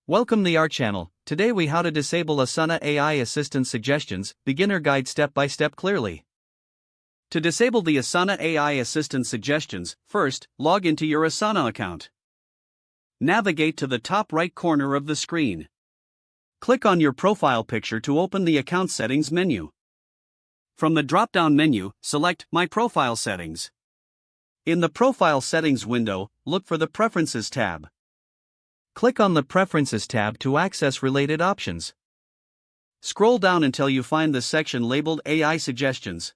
Welcome to our channel. Today we how to disable Asana AI assistant suggestions, beginner guide step by step clearly. To disable the Asana AI assistant suggestions, first, log into your Asana account. Navigate to the top right corner of the screen. Click on your profile picture to open the account settings menu. From the drop-down menu, select My Profile Settings. In the Profile Settings window, look for the Preferences tab. Click on the Preferences tab to access related options. Scroll down until you find the section labeled AI Suggestions.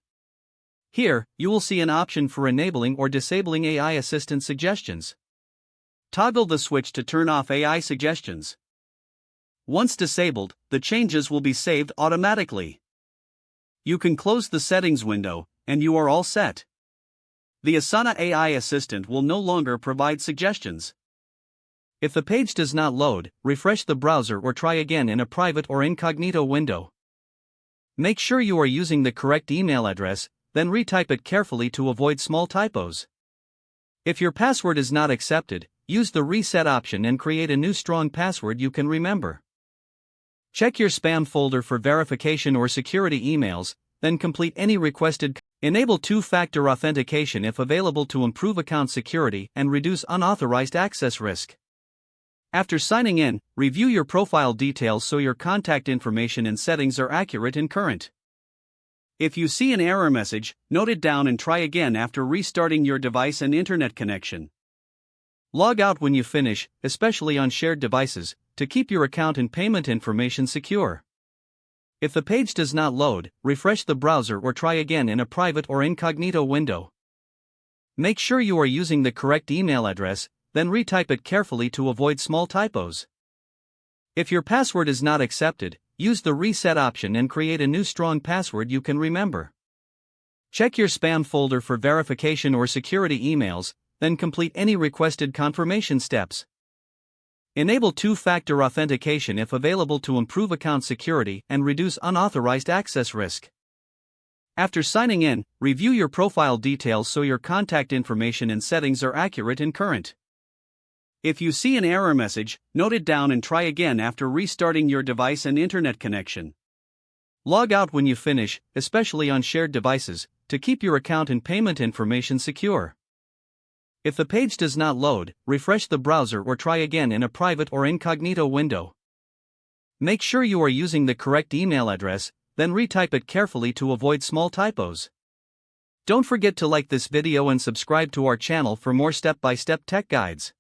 Here, you will see an option for enabling or disabling AI assistant suggestions. Toggle the switch to turn off AI suggestions. Once disabled, the changes will be saved automatically. You can close the settings window, and you are all set. The Asana AI assistant will no longer provide suggestions. If the page does not load, refresh the browser or try again in a private or incognito window. Make sure you are using the correct email address, then retype it carefully to avoid small typos. If your password is not accepted, use the reset option and create a new strong password you can remember. Check your spam folder for verification or security emails, then complete any requested. Enable two-factor authentication if available to improve account security and reduce unauthorized access risk. After signing in, review your profile details so your contact information and settings are accurate and current. If you see an error message, note it down and try again after restarting your device and internet connection. Log out when you finish, especially on shared devices, to keep your account and payment information secure. If the page does not load, refresh the browser or try again in a private or incognito window. Make sure you are using the correct email address, then retype it carefully to avoid small typos. If your password is not accepted, use the reset option and create a new strong password you can remember. Check your spam folder for verification or security emails, then complete any requested confirmation steps. Enable two-factor authentication if available to improve account security and reduce unauthorized access risk. After signing in, review your profile details so your contact information and settings are accurate and current. If you see an error message, note it down and try again after restarting your device and internet connection. Log out when you finish, especially on shared devices, to keep your account and payment information secure. If the page does not load, refresh the browser or try again in a private or incognito window. Make sure you are using the correct email address, then retype it carefully to avoid small typos. Don't forget to like this video and subscribe to our channel for more step-by-step tech guides.